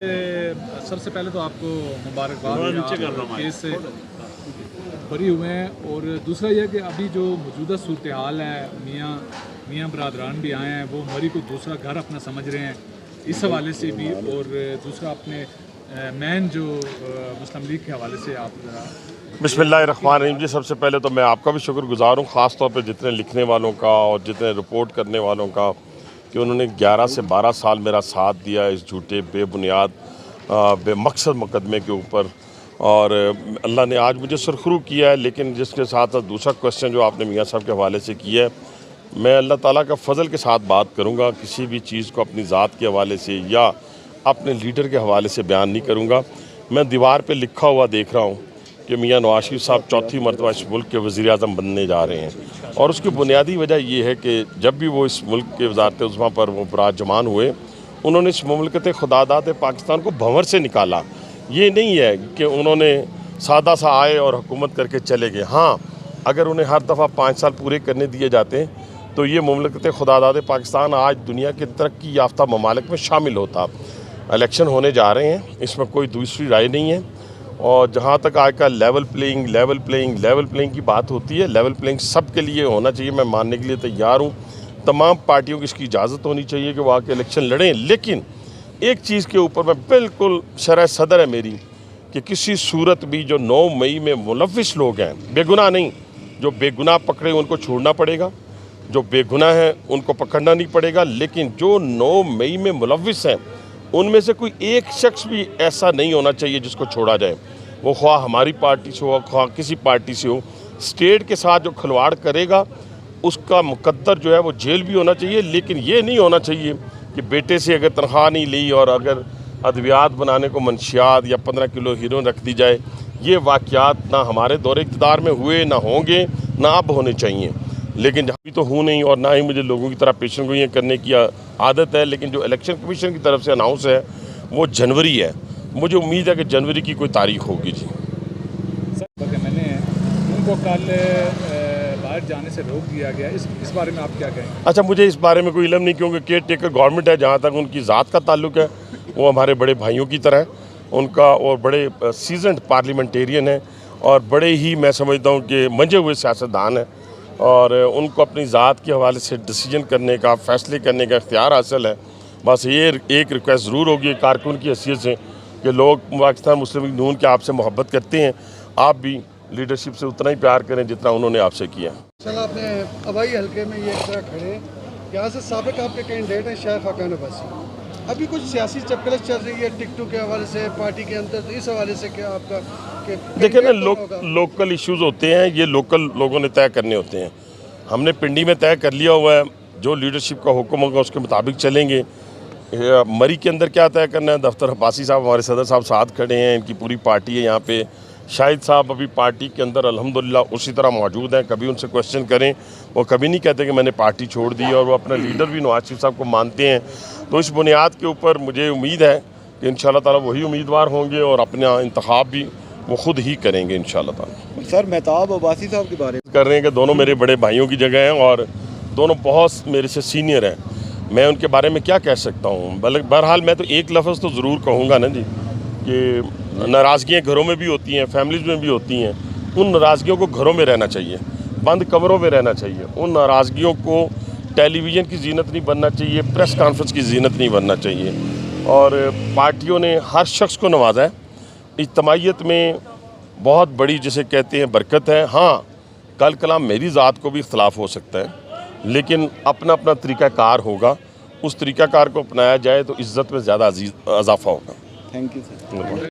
सबसे पहले तो आपको मुबारकबाद केस से बरी हुए हैं। और दूसरा यह कि अभी जो मौजूदा सूरत हाल है, मियाँ बरादरान भी आए हैं, वो मरी को दूसरा घर अपना समझ रहे हैं इस हवाले से भी। और दूसरा अपने मैन जो मुस्लिम लीग के हवाले से आप ज़रा। बिस्मिल्लाहिर्रहमानिर्रहीम जी, सबसे पहले तो मैं आपका भी शुक्रगुजार हूँ, ख़ास तौर पे जितने लिखने वालों का और जितने रिपोर्ट करने वालों का कि उन्होंने 11 से 12 साल मेरा साथ दिया इस झूठे बेबुनियाद बेमकसद मुकदमे के ऊपर। और अल्लाह ने आज मुझे सुरखरू किया है। लेकिन जिसके साथ साथ दूसरा क्वेश्चन जो आपने मियाँ साहब के हवाले से किया है, मैं अल्लाह ताला का फ़ज़ल के साथ बात करूँगा। किसी भी चीज़ को अपनी ज़ात के हवाले से या अपने लीडर के हवाले से बयान नहीं करूँगा। मैं दीवार पर लिखा हुआ देख रहा हूँ कि मियाँ नवाज शरीफ साहब चौथी मरतबा इस मुल्क के वज़ीर आज़म बनने जा रहे हैं। और उसकी बुनियादी वजह यह है कि जब भी वो इस मुल्क के वज़ारत उज़्मा पर वो बराजमान हुए, उन्होंने इस मुमलकत खुदादाद पाकिस्तान को भंवर से निकाला। ये नहीं है कि उन्होंने सादा सा आए और हुकूमत करके चले गए। हाँ, अगर उन्हें हर दफ़ा 5 साल पूरे करने दिए जाते तो ये मुमलकत खुदादाद पाकिस्तान आज दुनिया के तरक्की याफ्ता ममालिक में शामिल होता। इलेक्शन होने जा रहे हैं, इसमें कोई दूसरी राय नहीं है। और जहाँ तक आज का लेवल प्लेइंग की बात होती है, लेवल प्लेइंग सब के लिए होना चाहिए। मैं मानने के लिए तैयार हूँ। तमाम पार्टियों की इसकी इजाज़त होनी चाहिए कि वो आके इलेक्शन लड़ें। लेकिन एक चीज़ के ऊपर मैं बिल्कुल शरह सदर है मेरी कि किसी सूरत भी जो 9 मई में मुलविस लोग हैं, बेगुनाह नहीं, जो बेगुनाह पकड़े उनको छोड़ना पड़ेगा, जो बेगुनाह हैं उनको पकड़ना नहीं पड़ेगा। लेकिन जो 9 मई में मुलविस हैं उनमें से कोई एक शख्स भी ऐसा नहीं होना चाहिए जिसको छोड़ा जाए। वो ख्वाह हमारी पार्टी से हो, ख्वाह किसी पार्टी से हो। स्टेट के साथ जो खिलवाड़ करेगा उसका मुकद्दर जो है वो जेल भी होना चाहिए। लेकिन ये नहीं होना चाहिए कि बेटे से अगर तनख्वाह नहीं ली और अगर अद्वियात बनाने को मंशियात या 15 किलो हीरोइन रख दी जाए। ये वाक़यात ना हमारे दौरे इक़्तिदार में हुए, ना होंगे, ना अब होने चाहिए। लेकिन अभी तो हूँ नहीं और ना ही मुझे लोगों की तरह पेशन गोइयाँ करने की आदत है। लेकिन जो इलेक्शन कमीशन की तरफ से अनाउंस है वो जनवरी है। मुझे उम्मीद है कि जनवरी की कोई तारीख होगी। जी सर, मैंने उनको कल बाहर जाने से रोक दिया गया, इस बारे में आप क्या कहेंगे? अच्छा, मुझे इस बारे में कोई इल्म नहीं, क्योंकि केयर टेकर गवर्नमेंट है। जहाँ तक उनकी ज़ात का ताल्लुक है, वो हमारे बड़े भाइयों की तरह है उनका, और बड़े सीजनड पार्लियामेंटेरियन है और बड़े ही मैं समझता हूँ कि मंजे हुए सियासतदान हैं। और उनको अपनी ज़ात के हवाले से डिसीजन करने का, फ़ैसले करने का इख्तियार हासिल है। बस ये एक रिक्वेस्ट ज़रूर होगी कारकुन की हैसियत से कि लोग पाकिस्तान मुस्लिम लीग नून के आपसे मोहब्बत करते हैं, आप भी लीडरशिप से उतना ही प्यार करें जितना उन्होंने आपसे किया। चल, आपने हवाई हल्के में ये तरह खड़े, यहाँ से साबिक आपके कैंडिडेट हैं शाह खाकान अब्बासी। अभी कुछ सियासी चपकलस चल रही है टिकटों के हवाले से पार्टी के अंदर, तो इस हवाले से क्या आपका देखिए ना, लोकल इश्यूज़ होते हैं, ये लोकल लोगों ने तय करने होते हैं। हमने पिंडी में तय कर लिया हुआ है, जो लीडरशिप का हुक्म होगा उसके मुताबिक चलेंगे। मरी के अंदर क्या तय करना है, दफ्तर अब्बासी साहब हमारे सदर साहब साथ खड़े हैं, इनकी पूरी पार्टी है यहाँ पे। शाहिद साहब अभी पार्टी के अंदर अल्हम्दुलिल्लाह उसी तरह मौजूद हैं। कभी उनसे क्वेश्चन करें, वो कभी नहीं कहते कि मैंने पार्टी छोड़ दी, और वो अपना लीडर भी नवाज शरीफ साहब को मानते हैं। तो इस बुनियाद के ऊपर मुझे उम्मीद है कि इंशाल्लाह ताला वही उम्मीदवार होंगे और अपना इंतखाब भी वो खुद ही करेंगे इंशाल्लाह ताला। सर, मेहताब अब्बासी साहब के बारे में कर रहे हैं कि दोनों मेरे बड़े भाइयों की जगह हैं और दोनों बहुत मेरे से सीनियर हैं। मैं उनके बारे में क्या कह सकता हूँ। बहरहाल मैं तो एक लफ्ज़ तो ज़रूर कहूँगा ना जी, कि नाराज़गियाँ घरों में भी होती हैं, फैमिलीज़ में भी होती हैं। उन नाराज़गियों को घरों में रहना चाहिए, बंद कमरों में रहना चाहिए। उन नाराज़गियों को टेलीविज़न की जीनत नहीं बनना चाहिए, प्रेस कॉन्फ्रेंस की जीनत नहीं बनना चाहिए। और पार्टियों ने हर शख्स को नवाजा है। इज्तमाइयत में बहुत बड़ी जिसे कहते हैं बरकत है। हाँ, कल कलाम मेरी ज़ात को भी इख्तलाफ हो सकता है, लेकिन अपना अपना तरीक़ाकार होगा। उस तरीक़ाकार को अपनाया जाए तो इज़्ज़त में ज़्यादा इजाफ़ा होगा। Thank you sir.